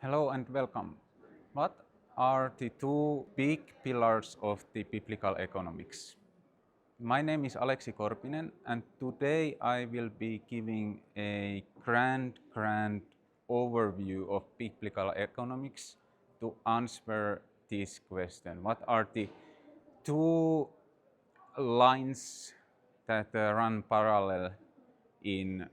Hello and welcome. What are the two big pillars of the biblical economics? My name is Aleksi Korpinen, and today I will be giving a grand overview of biblical economics to answer this question. What are the two lines that run parallel in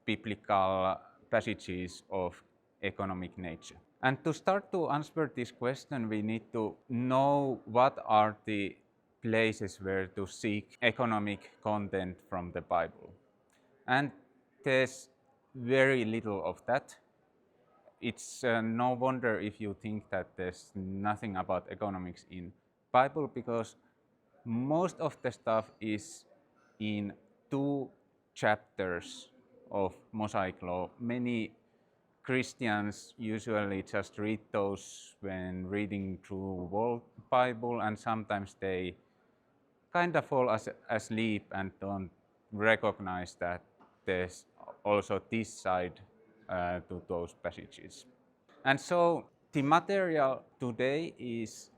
biblical passages of economic nature? And to start to answer this question, we need to know what are the places where to seek economic content from the Bible. And there's very little of that. It's no wonder if you think that there's nothing about economics in Bible, because most of the stuff is in 2 chapters of Mosaic Law. Many Christians usually just read those when reading through whole Bible, and sometimes they kind of fall asleep and don't recognize that there's also this side to those passages. And so the material today is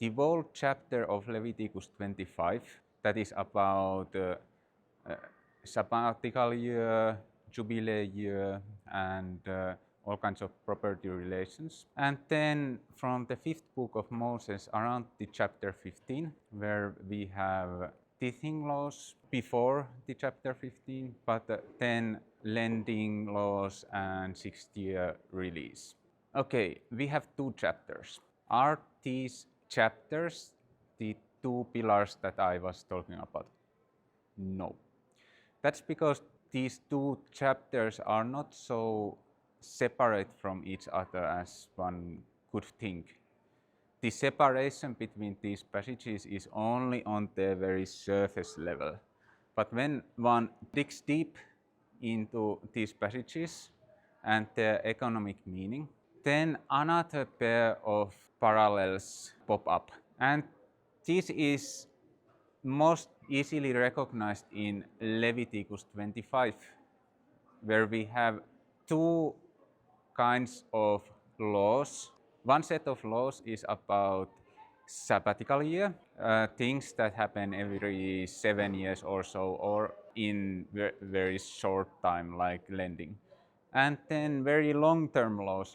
the whole chapter of Leviticus 25, that is about sabbatical year, Jubilee year, and all kinds of property relations. And then from the 5th book of Moses around the chapter 15, where we have tithing laws before the chapter 15, but then lending laws and 6th-year release. Okay, we have 2 chapters. Are these chapters the 2 pillars that I was talking about? No. That's because these 2 chapters are not so separate from each other as one could think. The separation between these passages is only on the very surface level. But when one digs deep into these passages and their economic meaning, then another pair of parallels pop up. And this is most easily recognized in Leviticus 25, where we have 2 kinds of laws. One set of laws is about sabbatical year, things that happen every 7 years or so, or in very short time, like lending. And then very long-term laws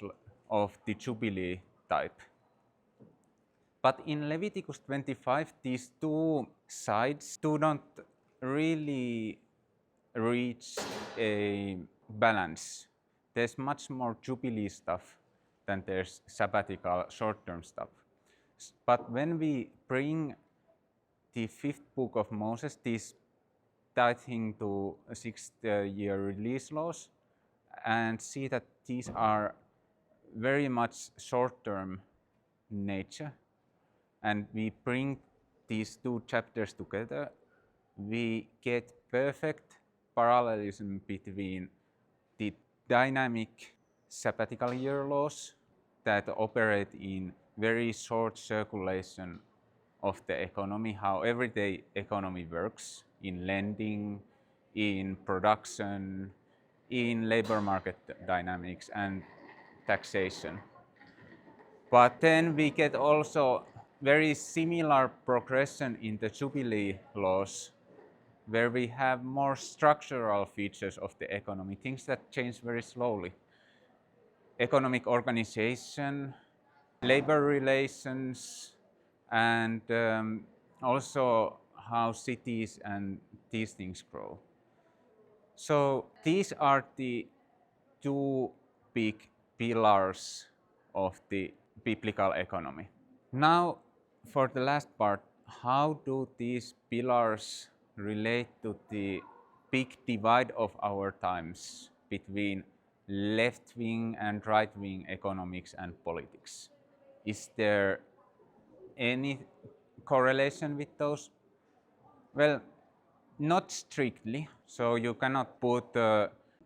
of the Jubilee type. But in Leviticus 25, these 2 sides do not really reach a balance. There's much more Jubilee stuff than there's sabbatical short-term stuff. But when we bring the 5th book of Moses, this tithing to 6th-year release laws, and see that these are very much short-term nature, and we bring these 2 chapters together, we get perfect parallelism between the dynamic sabbatical year laws that operate in very short circulation of the economy, how everyday economy works in lending, in production, in labor market dynamics and taxation. But then we get also very similar progression in the Jubilee laws, where we have more structural features of the economy, things that change very slowly. Economic organization, labor relations, and also how cities and these things grow. So these are the 2 big pillars of the biblical economy. Now, for the last part, how do these pillars relate to the big divide of our times between left-wing and right-wing economics and politics? Is there any correlation with those? Well, not strictly. So you cannot put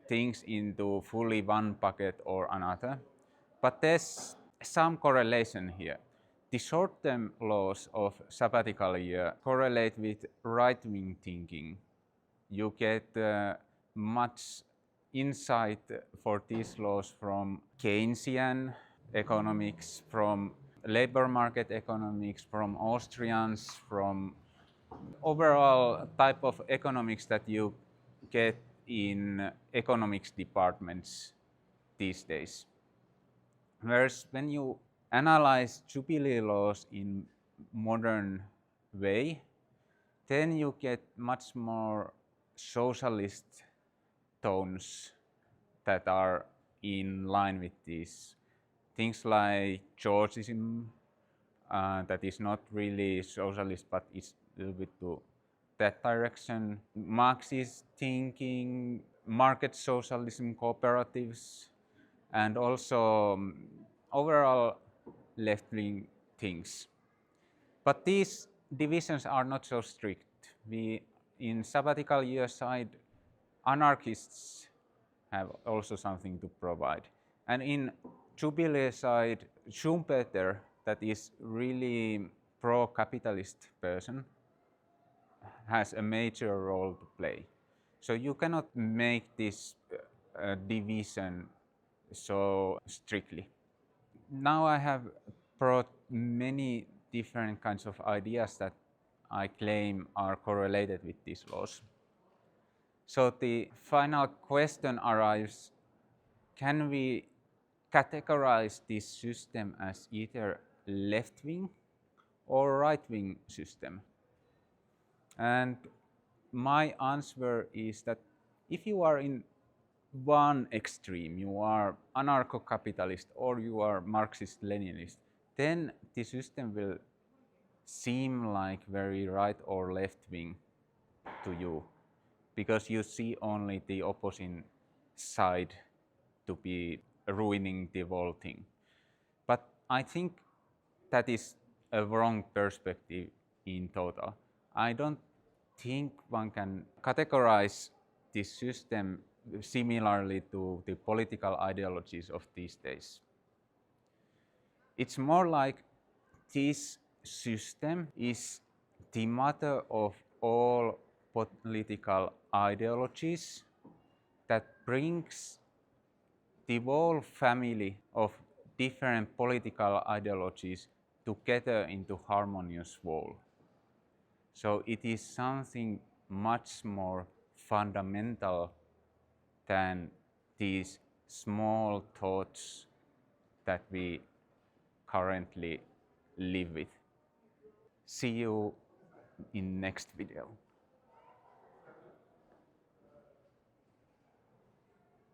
things into fully one bucket or another. But there's some correlation here. The short-term laws of sabbatical year correlate with right-wing thinking. You get much insight for these laws from Keynesian economics, from labor market economics, from Austrians, from overall type of economics that you get in economics departments these days. Whereas when you analyze Jubilee laws in modern way, then you get much more socialist tones that are in line with these things like Georgism, that is not really socialist but is a little bit to that direction. Marxist thinking, market socialism, cooperatives, and also overall left-wing things. But these divisions are not so strict. We, in Sabbatical year side, anarchists have also something to provide. And in Jubilee side, Schumpeter, that is really pro-capitalist person, has a major role to play. So you cannot make this division so strictly. Now I have brought many different kinds of ideas that I claim are correlated with these laws. So the final question arrives, can we categorize this system as either left-wing or right-wing system? And my answer is that if you are in one extreme, you are anarcho-capitalist or you are Marxist-Leninist, then the system will seem like very right or left-wing to you, because you see only the opposite side to be ruining the whole thing. But I think that is a wrong perspective in total. I don't think one can categorize this system similarly to the political ideologies of these days. It's more like this system is the mother of all political ideologies that brings the whole family of different political ideologies together into harmonious whole. So it is something much more fundamental than these small thoughts that we currently live with. See you in next video.